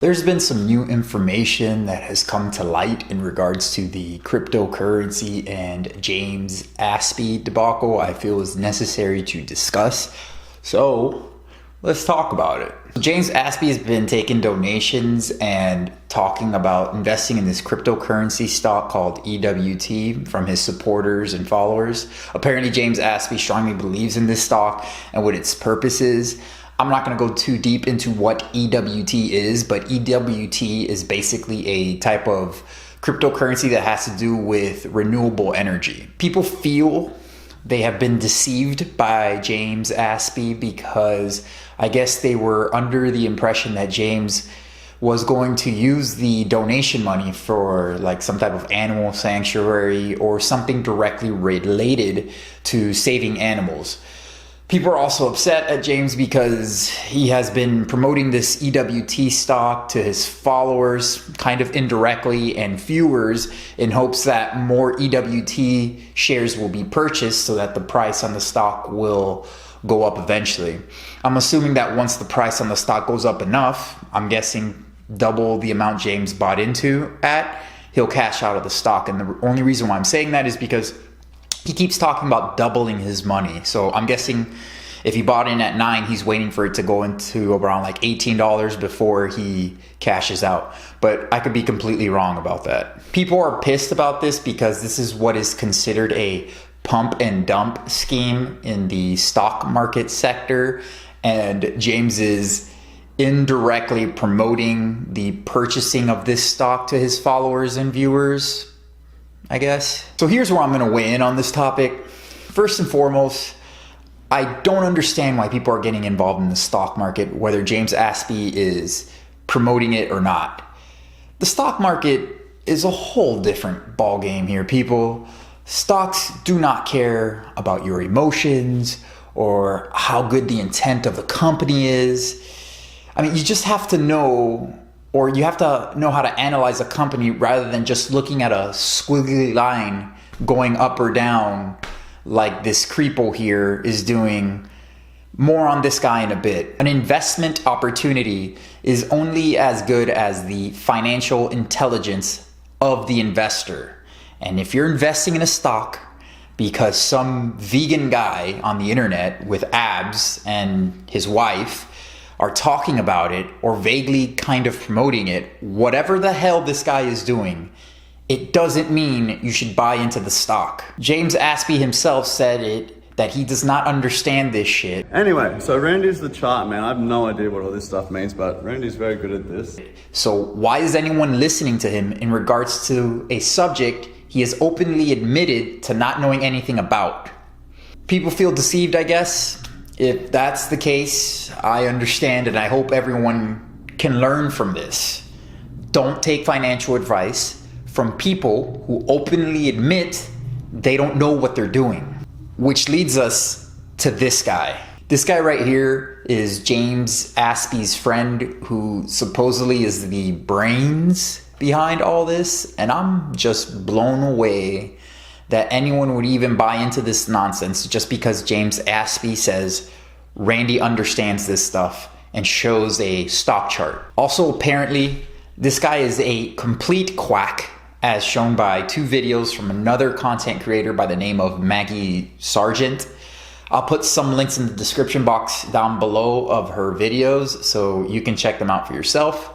There's been some new information that has come to light in regards to the cryptocurrency and James Aspie debacle I feel is necessary to discuss. So let's talk about it. James Aspie has been taking donations and talking about investing in this cryptocurrency stock called EWT from his supporters and followers. Apparently James Aspie strongly believes in this stock and what its purpose is. I'm not going to go too deep into what EWT is, but EWT is basically a type of cryptocurrency that has to do with renewable energy. People feel they have been deceived by James Aspie because I guess they were under the impression that James was going to use the donation money for like some type of animal sanctuary or something directly related to saving animals. People are also upset at James because he has been promoting this EWT stock to his followers kind of indirectly and viewers in hopes that more EWT shares will be purchased so that the price on the stock will go up eventually. I'm assuming that once the price on the stock goes up enough, I'm guessing double the amount James bought into at, he'll cash out of the stock. And the only reason why I'm saying that is because he keeps talking about doubling his money. So I'm guessing if he bought in at 9, he's waiting for it to go into around like $18 before he cashes out. But I could be completely wrong about that. People are pissed about this because this is what is considered a pump and dump scheme in the stock market sector. And James is indirectly promoting the purchasing of this stock to his followers and viewers, I guess. So here's where I'm going to weigh in on this topic. First and foremost, I don't understand why people are getting involved in the stock market, whether James Aspie is promoting it or not. The stock market is a whole different ballgame here, people. Stocks do not care about your emotions or how good the intent of the company is. I mean, you just have to know, or you have to know how to analyze a company rather than just looking at a squiggly line going up or down like this creepo here is doing. More on this guy in a bit. An investment opportunity is only as good as the financial intelligence of the investor. And if you're investing in a stock because some vegan guy on the internet with abs and his wife are talking about it or vaguely kind of promoting it, whatever the hell this guy is doing, it doesn't mean you should buy into the stock. James Aspie himself said it, that he does not understand this shit. Anyway, so Randy's the chart, man. I have no idea what all this stuff means, but Randy's very good at this. So why is anyone listening to him in regards to a subject he has openly admitted to not knowing anything about? People feel deceived, I guess. If that's the case, I understand, and I hope everyone can learn from this. Don't take financial advice from people who openly admit they don't know what they're doing. Which leads us to this guy. This guy right here is James Aspie's friend who supposedly is the brains behind all this. And I'm just blown away that anyone would even buy into this nonsense just because James Aspie says Randy understands this stuff and shows a stock chart. Also, apparently, this guy is a complete quack, as shown by 2 videos from another content creator by the name of Maggie Sargent. I'll put some links in the description box down below of her videos so you can check them out for yourself.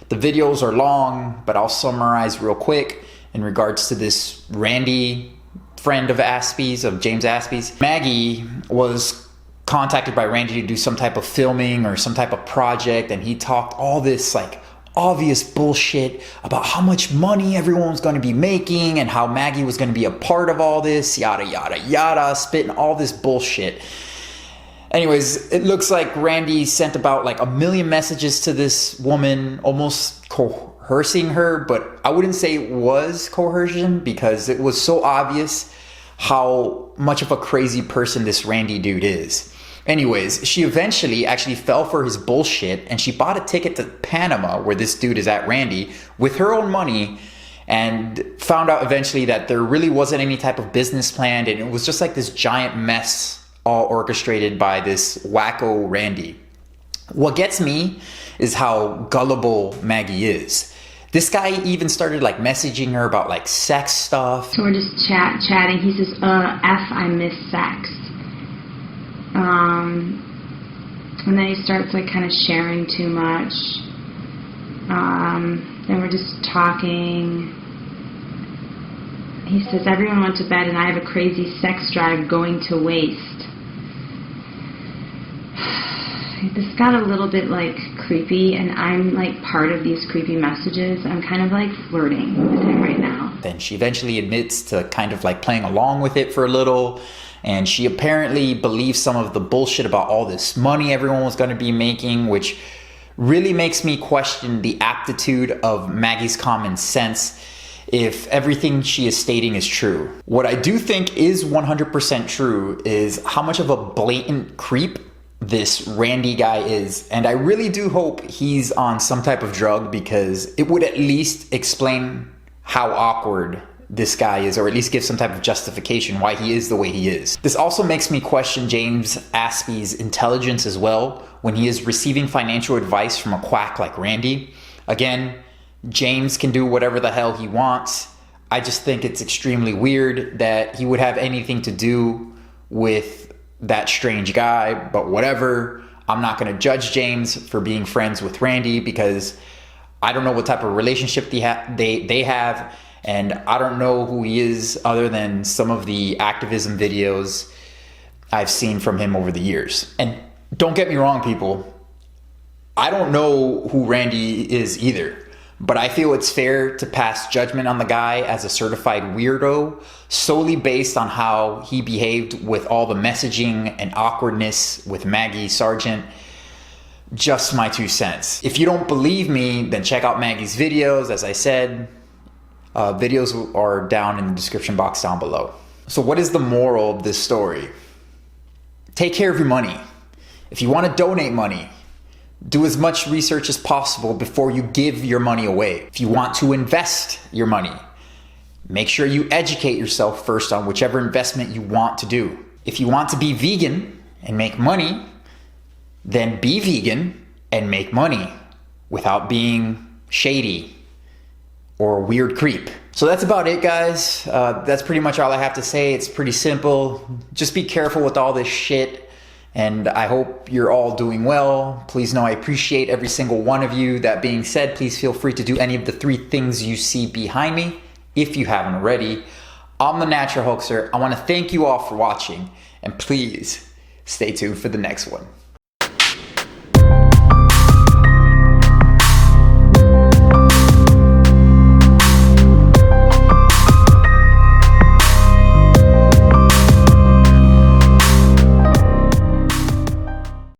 The videos are long, but I'll summarize real quick in regards to this Randy friend of Aspie's, of James Aspie's. Maggie was contacted by Randy to do some type of filming or some type of project, and he talked all this like obvious bullshit about how much money everyone was going to be making and how Maggie was going to be a part of all this, yada yada yada, spitting all this bullshit. Anyways, it looks like Randy sent about like 1 million messages to this woman, almost coercing her, but I wouldn't say it was coercion because it was so obvious how much of a crazy person this Randy dude is. Anyways, she eventually actually fell for his bullshit and she bought a ticket to Panama, where this dude is at, Randy, with her own money, and found out eventually that there really wasn't any type of business plan, and it was just like this giant mess all orchestrated by this wacko Randy. What gets me is how gullible Maggie is. This guy even started like messaging her about like sex stuff. So we're just chatting. He says, I miss sex. And then he starts like kind of sharing too much. Then we're just talking. He says, everyone went to bed and I have a crazy sex drive going to waste. This got a little bit like creepy, and I'm like part of these creepy messages. I'm kind of like flirting with him right now. Then she eventually admits to kind of like playing along with it for a little, and she apparently believes some of the bullshit about all this money everyone was going to be making, which really makes me question the aptitude of Maggie's common sense if everything she is stating is true. What I do think is 100% true is how much of a blatant creep this Randy guy is, and I really do hope he's on some type of drug, because it would at least explain how awkward this guy is, or at least give some type of justification why he is the way he is. This also makes me question James Aspey's intelligence as well when he is receiving financial advice from a quack like Randy. Again, James can do whatever the hell he wants. I just think it's extremely weird that he would have anything to do with that strange guy, but whatever. I'm not going to judge James for being friends with Randy, because I don't know what type of relationship they have, and I don't know who he is other than some of the activism videos I've seen from him over the years. And don't get me wrong, people, I don't know who Randy is either, but I feel it's fair to pass judgment on the guy as a certified weirdo solely based on how he behaved with all the messaging and awkwardness with Maggie, Sargent. Just my 2 cents. If you don't believe me, then check out Maggie's videos. As I said, videos are down in the description box down below. So what is the moral of this story? Take care of your money. If you want to donate money, do as much research as possible before you give your money away. If you want to invest your money, make sure you educate yourself first on whichever investment you want to do. If you want to be vegan and make money, then be vegan and make money without being shady or a weird creep. So that's about it, guys. That's pretty much all I have to say. It's pretty simple. Just be careful with all this shit. And I hope you're all doing well. Please know I appreciate every single one of you. That being said, please feel free to do any of the 3 things you see behind me if you haven't already. I'm the Natural Hulkster. I want to thank you all for watching, and please stay tuned for the next one.